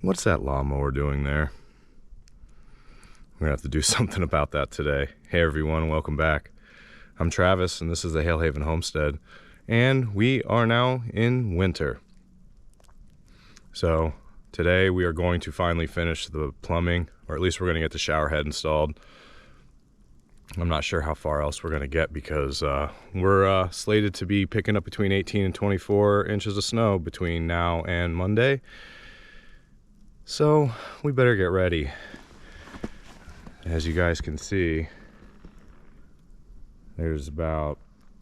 What's that lawnmower doing there? We're gonna have to do something about that today. Hey everyone, welcome back. I'm Travis and this is the Hale Haven Homestead, and we are now in winter. So today we are going to finally finish the plumbing, or at least we're gonna get the shower head installed. I'm not sure how far else we're gonna get because we're slated to be picking up between 18 and 24 inches of snow between now and Monday. So we better get ready. As you guys can see, there's about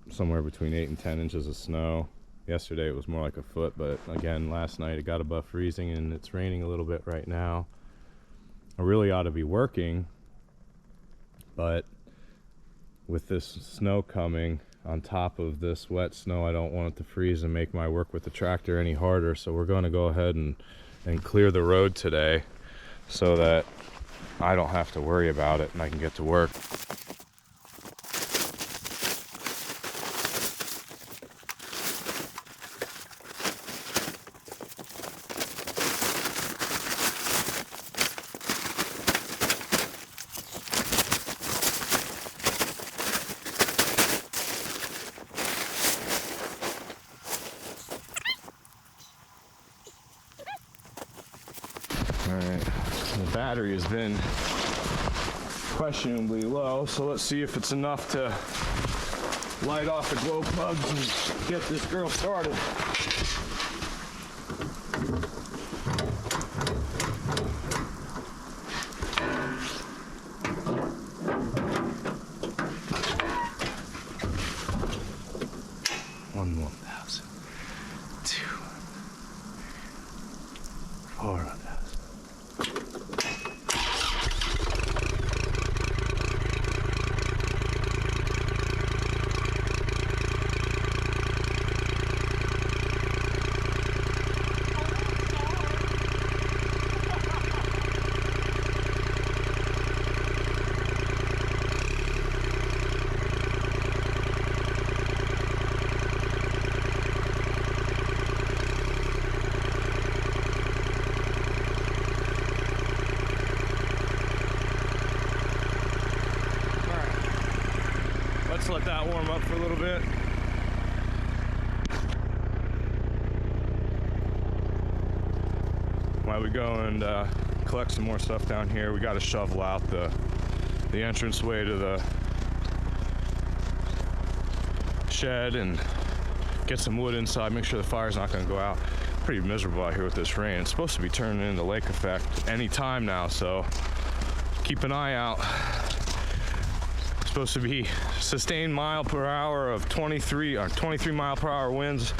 somewhere between 8 and 10 inches of snow. Yesterday it was more like a foot, but again, last night it got above freezing and it's raining a little bit right now. I really ought to be working, but with this snow coming on top of this wet snow, I don't want it to freeze and make my work with the tractor any harder. So we're going to go ahead and clear the road today so that I don't have to worry about it and I can get to work. Alright, the battery has been questionably low, so let's see if it's enough to light off the glow plugs and get this girl started. One 1,000, 2, 400. Let's let that warm up for a little bit. While we go and collect some more stuff down here, we got to shovel out the entranceway to the shed and get some wood inside, make sure the fire's not going to go out. Pretty miserable out here with this rain. It's supposed to be turning into lake effect any time now, so keep an eye out. Supposed to be sustained mile per hour of 23 mile per hour winds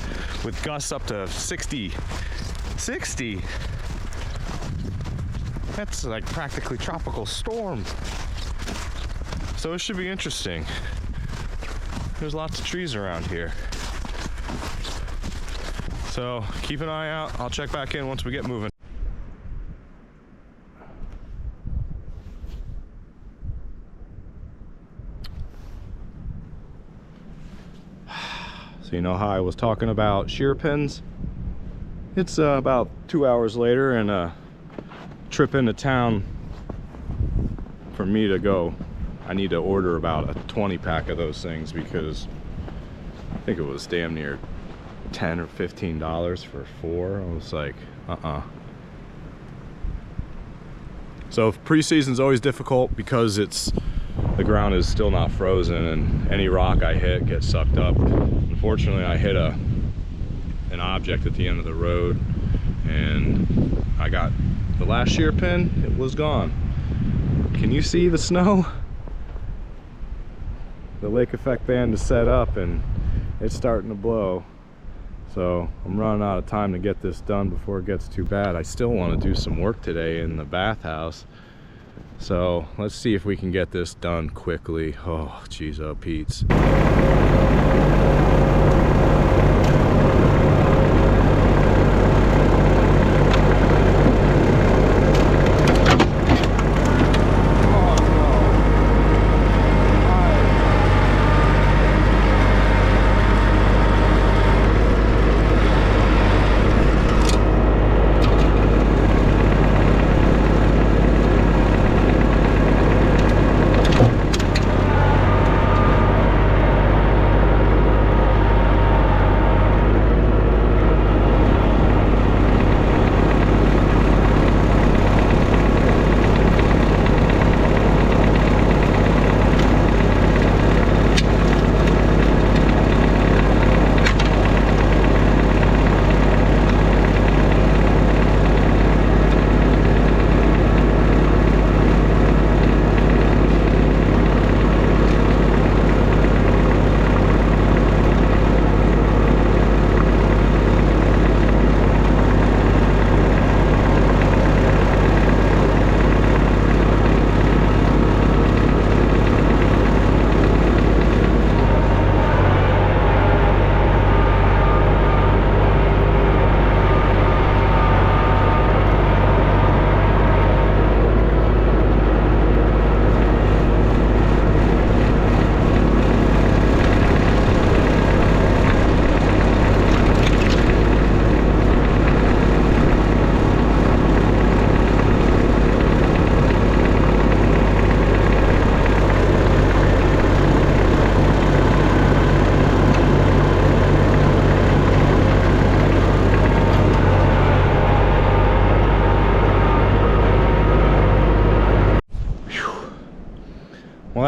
with gusts up to 60. That's like practically tropical storm. So it should be interesting. There's lots of trees around here. So keep an eye out. I'll check back in once we get moving. So you know how I was talking about shear pins? It's about 2 hours later and a trip into town for me to go. I need to order about a 20 pack of those things because I think it was damn near $10 or $15 for 4. I was like, So pre-season's always difficult because the ground is still not frozen and any rock I hit gets sucked up. Unfortunately, I hit an object at the end of the road and I got the last shear pin. It was gone. Can you see the snow? The lake effect band is set up and it's starting to blow. So I'm running out of time to get this done before it gets too bad. I still want to do some work today in the bathhouse. So let's see if we can get this done quickly. Oh, geez, oh, Pete's.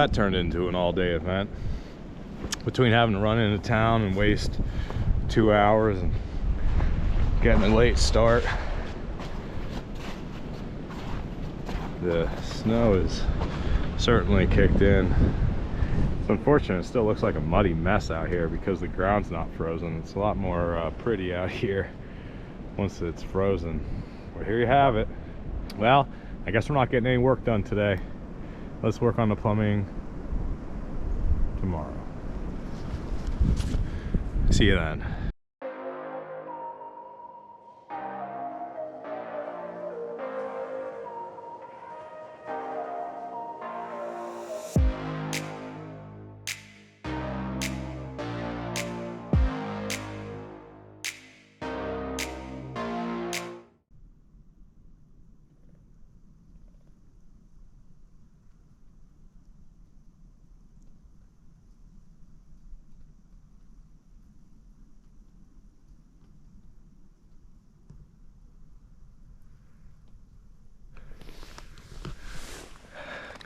that turned into an all-day event. Between having to run into town and waste 2 hours and getting a late start, the snow is certainly kicked in. It's unfortunate, it still looks like a muddy mess out here because the ground's not frozen. It's a lot more pretty out here once it's frozen. Well, here you have it. Well, I guess we're not getting any work done today. Let's work on the plumbing tomorrow. See you then.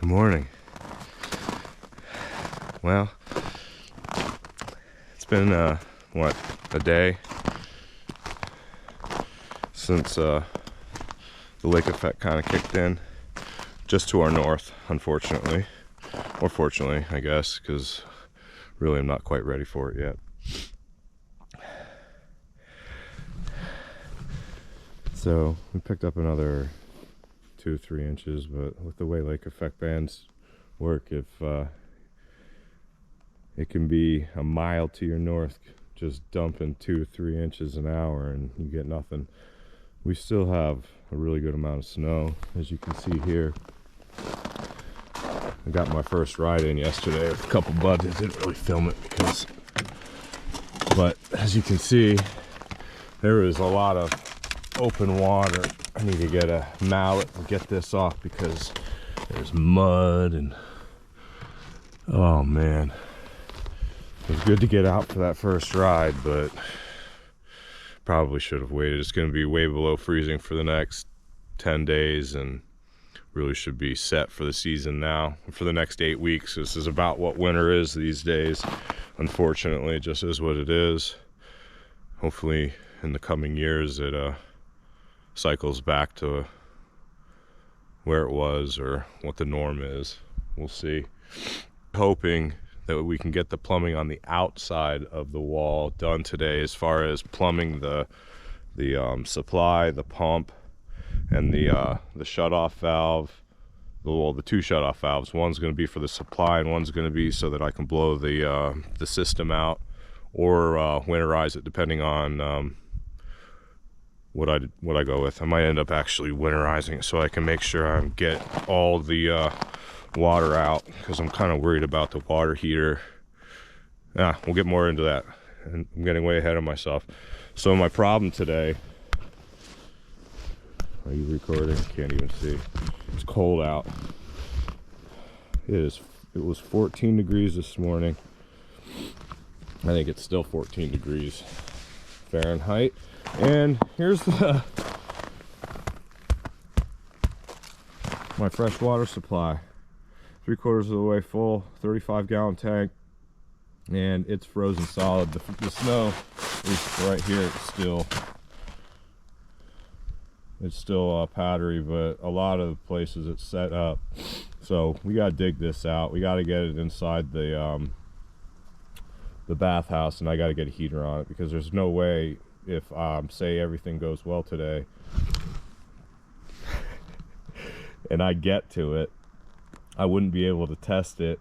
Good morning. Well, it's been what, a day since the lake effect kind of kicked in, just to our north, unfortunately, or fortunately, I guess, because really I'm not quite ready for it yet. So we picked up another 2-3 inches, but with the way lake effect bands work, if it can be a mile to your north, just dumping 2-3 inches an hour and you get nothing. We still have a really good amount of snow, as you can see here. I got my first ride in yesterday with a couple buds. I didn't really film it but as you can see, there is a lot of open water. I need to get a mallet and get this off because there's mud and oh man. It was good to get out for that first ride, but probably should have waited. It's going to be way below freezing for the next 10 days and really should be set for the season now. For the next 8 weeks, this is about what winter is these days. Unfortunately, it just is what it is. Hopefully in the coming years it cycles back to where it was or what the norm is. We'll see. Hoping that we can get the plumbing on the outside of the wall done today, as far as plumbing the supply, the pump, and the shut-off valve. Well, the two shut-off valves. One's going to be for the supply, and one's going to be so that I can blow the system out or winterize it, depending on what I go with. I might end up actually winterizing it so I can make sure I get all the water out, because I'm kind of worried about the water heater. We'll get more into that, and I'm getting way ahead of myself. So my problem today, are you recording? Can't even see. It's cold out. It was 14 degrees this morning. I think it's still 14 degrees Fahrenheit. And here's my fresh water supply. 3/4 of the way full, 35-gallon tank, and it's frozen solid. The snow is right here. It's still powdery, but a lot of places it's set up. So we gotta dig this out. We gotta get it inside the bathhouse, and I gotta get a heater on it, because there's no way, if say everything goes well today and I get to it, I wouldn't be able to test it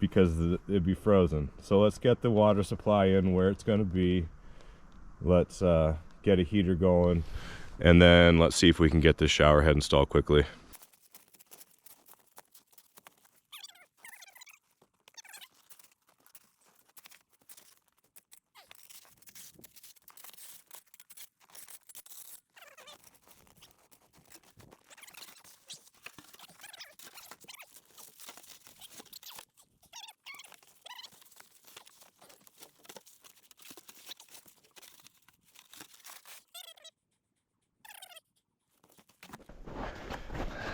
because it'd be frozen. So let's get the water supply in where it's going to be. Let's get a heater going, and then let's see if we can get this shower head installed quickly.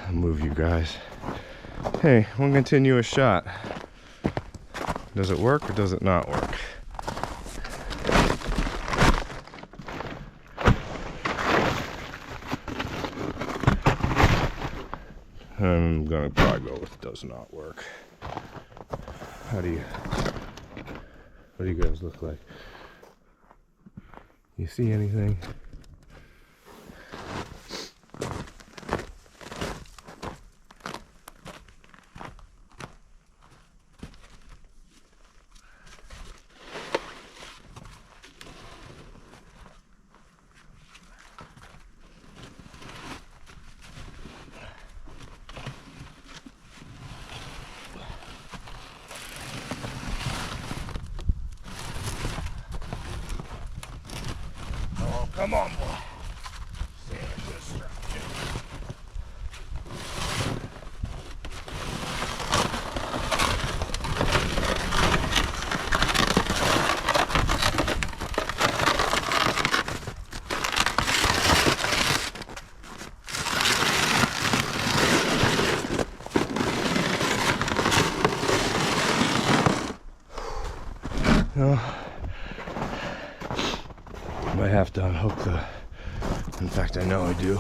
I'll move you guys. Hey, one continuous shot. Does it work or does it not work? I'm gonna probably go with does not work. What do you guys look like? You see anything? Come on, boy. Might have to unhook the. In fact, I know I do.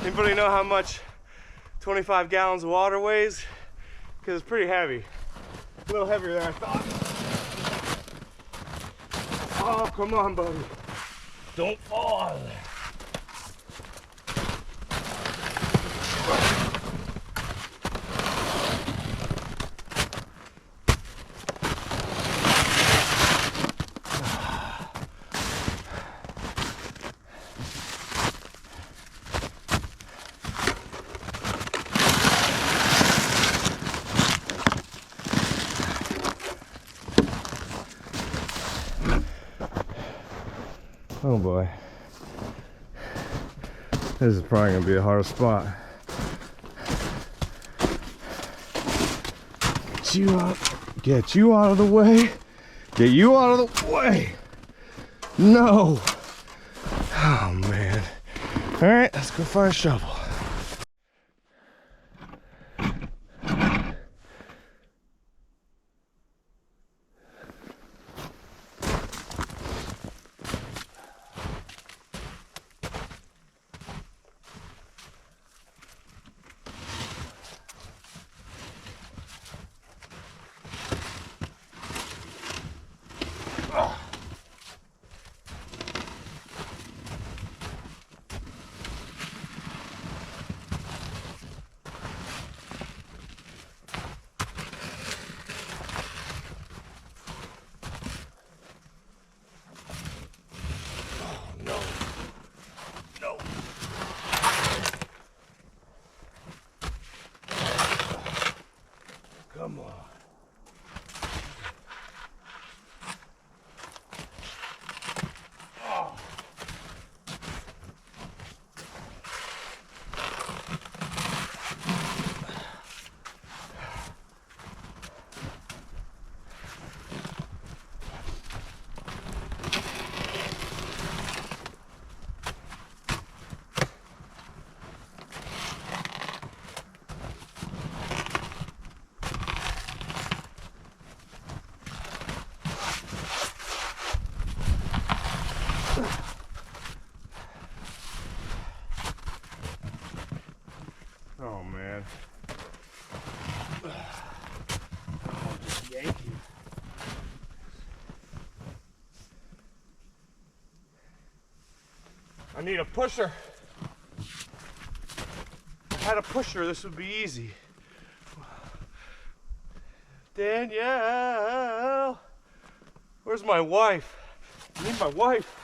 Anybody know how much 25 gallons of water weighs? Because it's pretty heavy. A little heavier than I thought. Oh, come on, buddy. Don't fall out of there. Oh boy. This is probably gonna be a hard spot. Get you out of the way. Get you out of the way. No. Oh man. All right, let's go find a shovel. Come on. Oh. Oh man. I'll just yank you. I need a pusher. If I had a pusher, this would be easy. Danielle, where's my wife? I need my wife.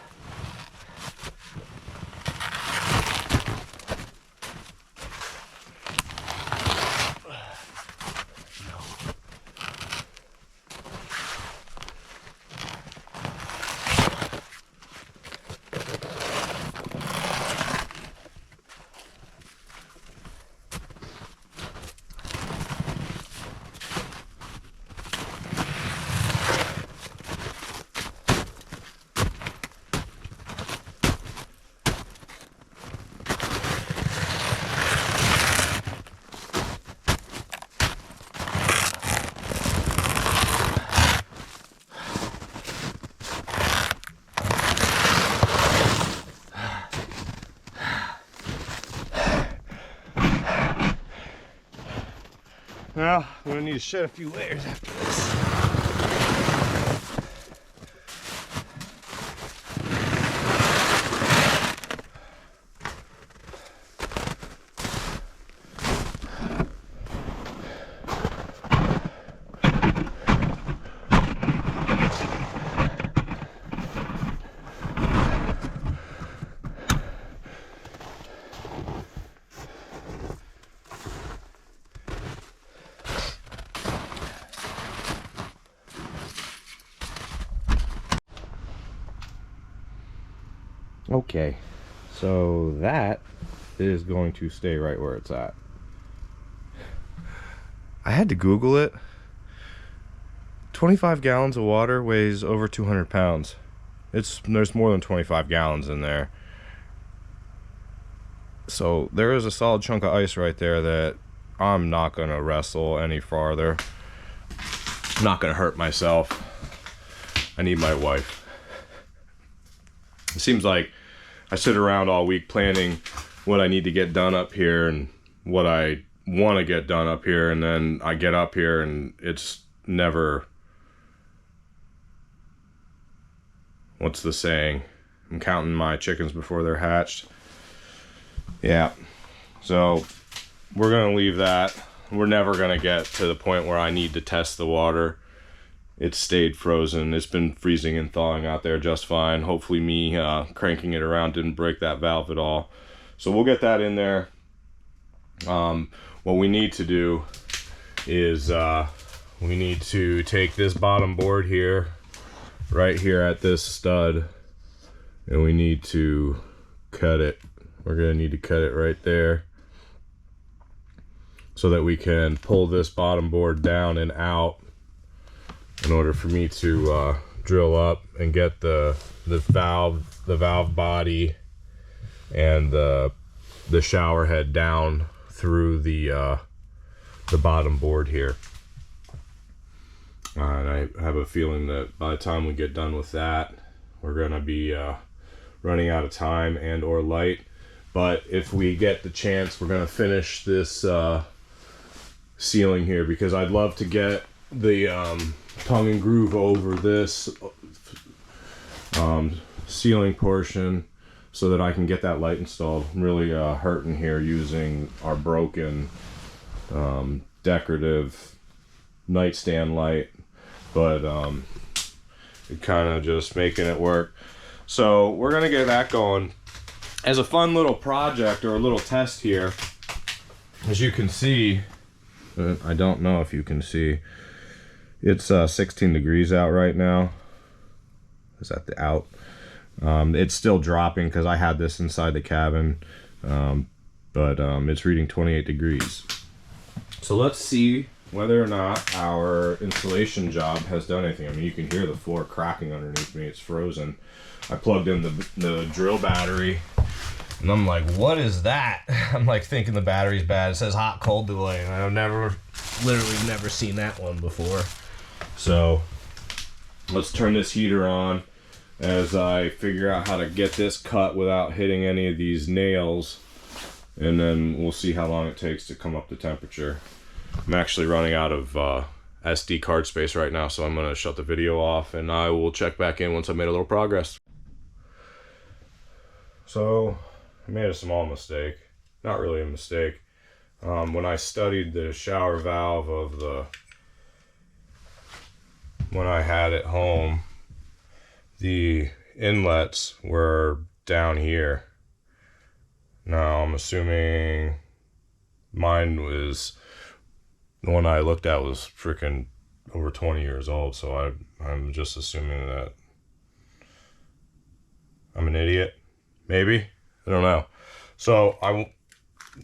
Well, I'm gonna need to shed a few layers after this. Okay, so that is going to stay right where it's at. I had to Google it. 25 gallons of water weighs over 200 pounds. There's more than 25 gallons in there. So there is a solid chunk of ice right there that I'm not gonna wrestle any farther. I'm not gonna hurt myself. I need my wife. It seems like I sit around all week planning what I need to get done up here and what I want to get done up here, and then I get up here and it's never, what's the saying? I'm counting my chickens before they're hatched. Yeah, so we're gonna leave that. We're never gonna get to the point where I need to test the water. It's stayed frozen. It's been freezing and thawing out there just fine. Hopefully me cranking it around didn't break that valve at all. So we'll get that in there. What we need to do is we need to take this bottom board here, right here at this stud, and we need to cut it. We're gonna need to cut it right there so that we can pull this bottom board down and out in order for me to drill up and get the valve body and the shower head down through the bottom board here. And I have a feeling that by the time we get done with that, we're gonna be running out of time and or light. But if we get the chance, we're gonna finish this ceiling here, because I'd love to get the tongue and groove over this ceiling portion so that I can get that light installed. I'm really hurting here using our broken decorative nightstand light, but it kind of just making it work. So we're gonna get that going as a fun little project or a little test here. As you can see, I don't know if you can see, it's 16 degrees out right now. Is that the out? It's still dropping because I had this inside the cabin, but it's reading 28 degrees. So let's see whether or not our insulation job has done anything. I mean, you can hear the floor cracking underneath me. It's frozen. I plugged in the drill battery, and I'm like, what is that? I'm like thinking the battery's bad. It says hot cold delay, and I've literally never seen that one before. So let's turn this heater on as I figure out how to get this cut without hitting any of these nails, and then we'll see how long it takes to come up to temperature. I'm actually running out of SD card space right now, so I'm gonna shut the video off and I will check back in once I've made a little progress. So I made a small mistake, not really a mistake. When I studied the shower valve of the one I had at home, the inlets were down here. Now I'm assuming mine was, the one I looked at was freaking over 20 years old, so I'm just assuming that I'm an idiot, maybe, I don't know. So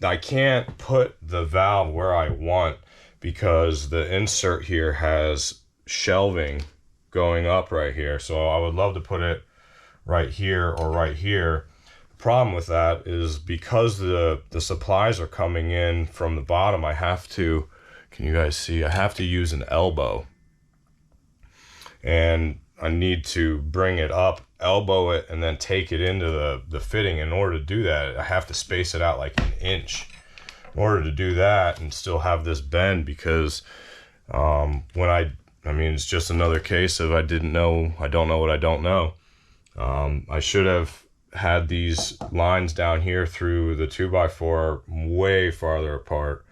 I can't put the valve where I want because the insert here has shelving going up right here. So I would love to put it right here or right here. The problem with that is because the supplies are coming in from the bottom, I have to, can you guys see? I have to use an elbow. And I need to bring it up, elbow it, and then take it into the fitting. In order to do that, I have to space it out like an inch in order to do that and still have this bend, because I mean, it's just another case of I don't know what I don't know. I should have had these lines down here through the 2x4 way farther apart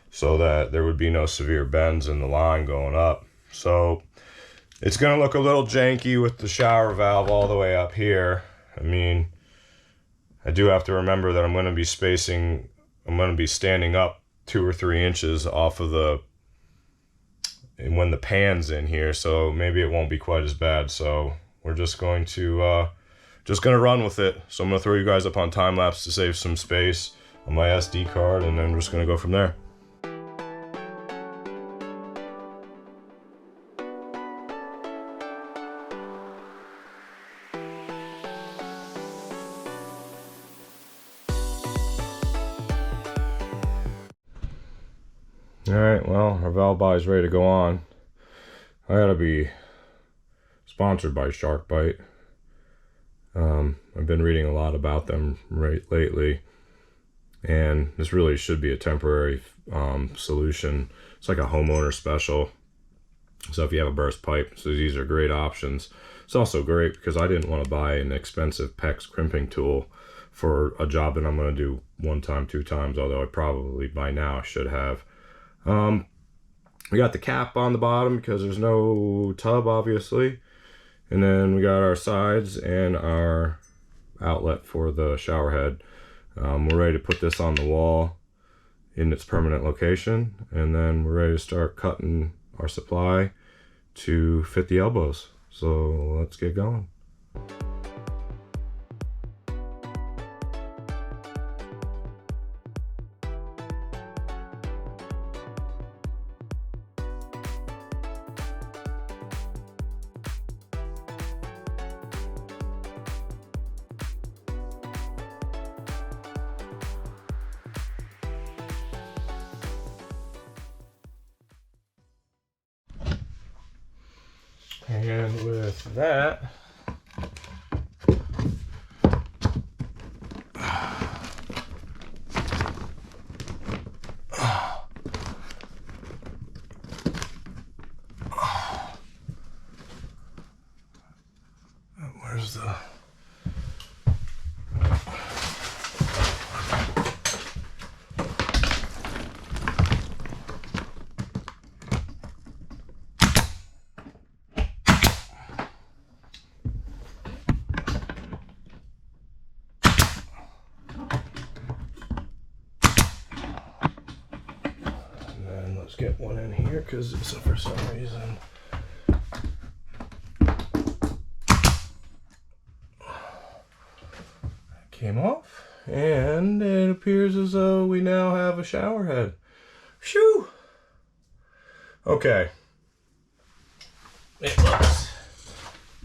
so that there would be no severe bends in the line going up. So it's going to look a little janky with the shower valve all the way up here. I mean, I do have to remember that I'm going to be standing up 2 or 3 inches off of when the pan's in here, so maybe it won't be quite as bad. So we're just going to run with it. So I'm gonna throw you guys up on time lapse to save some space on my SD card, and then we're just gonna go from there. Alright, well, our valve buy is ready to go on. I gotta be sponsored by SharkBite. I've been reading a lot about them lately, and this really should be a temporary solution. It's like a homeowner special. So if you have a burst pipe, so these are great options. It's also great because I didn't want to buy an expensive PEX crimping tool for a job that I'm going to do 1 time, 2 times, although I probably by now should have. We got the cap on the bottom because there's no tub, obviously. And then we got our sides and our outlet for the shower head. We're ready to put this on the wall in its permanent location. And then we're ready to start cutting our supply to fit the elbows. So let's get going. And with that, where's the... Let's get one in here because for some reason it came off, and it appears as though we now have a shower head. Shoo! Okay. It looks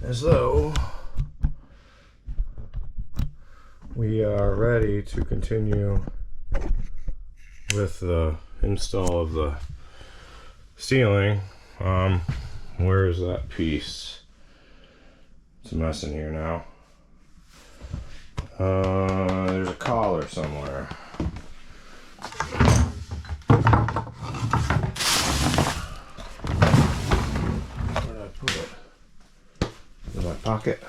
as though we are ready to continue with the install of the ceiling. Where is that piece? It's a mess in here now. There's a collar somewhere. Where did I put it? In my pocket?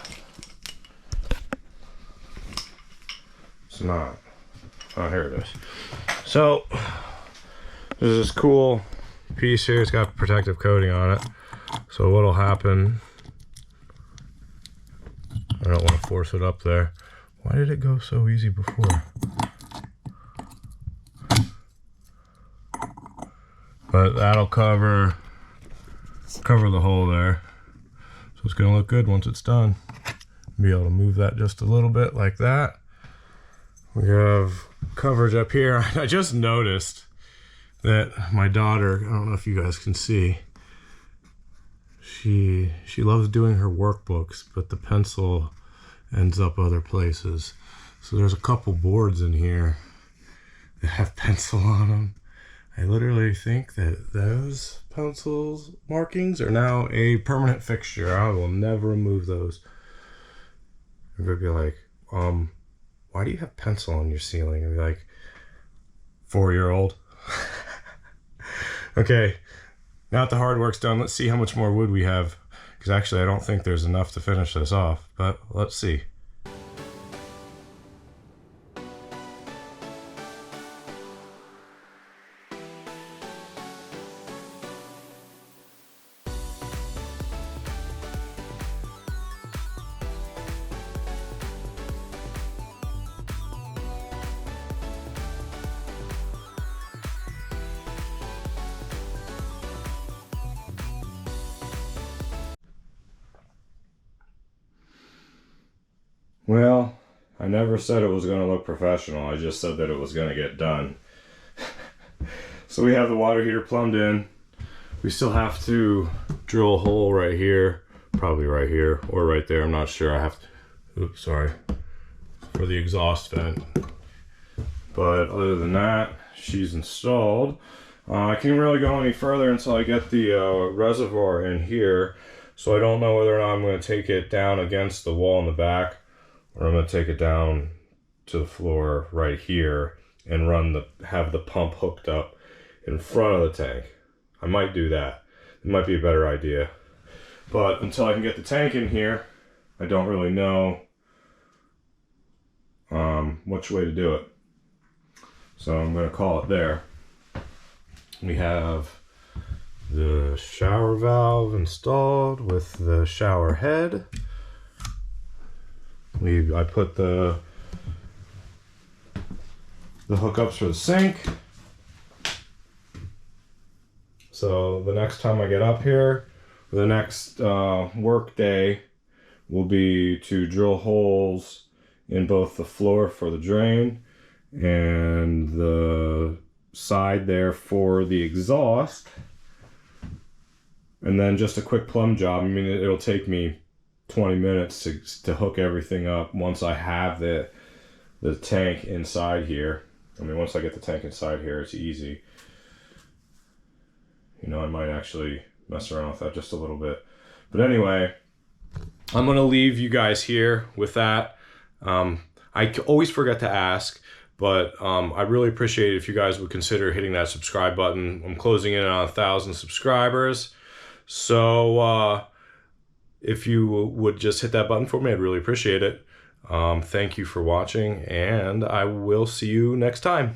It's not. Oh, here it is. So there's this cool piece here. It's got protective coating on it. So what'll happen, I don't want to force it up there. Why did it go so easy before? But that'll cover the hole there. So it's gonna look good once it's done. Be able to move that just a little bit like that. We have coverage up here. I just noticed that my daughter, I don't know if you guys can see, she loves doing her workbooks, but the pencil ends up other places. So there's a couple boards in here that have pencil on them. I literally think that those pencils markings are now a permanent fixture. I will never remove those. I'm gonna be like, why do you have pencil on your ceiling? And be like, 4-year-old. Okay, now that the hard work's done, let's see how much more wood we have. Because actually I don't think there's enough to finish this off, but let's see. Well, I never said it was going to look professional. I just said that it was going to get done. So we have the water heater plumbed in. We still have to drill a hole right here, probably right here or right there. I'm not sure. I have to, oops, sorry, for the exhaust vent. But other than that, she's installed. I can't really go any further until I get the reservoir in here. So I don't know whether or not I'm going to take it down against the wall in the back, or I'm going to take it down to the floor right here and have the pump hooked up in front of the tank. I might do that. It might be a better idea. But until I can get the tank in here, I don't really know which way to do it. So I'm going to call it there. We have the shower valve installed with the shower head. I put the hookups for the sink. So the next time I get up here, the next work day will be to drill holes in both the floor for the drain and the side there for the exhaust. And then just a quick plumb job. I mean, it'll take me 20 minutes to hook everything up once I have the tank inside here. I mean, once I get the tank inside here, it's easy. You know, I might actually mess around with that just a little bit. But anyway, I'm going to leave you guys here with that. I always forget to ask, but I really appreciate it if you guys would consider hitting that subscribe button. I'm closing in on 1,000 subscribers. So if you would just hit that button for me, I'd really appreciate it. Thank you for watching, and I will see you next time.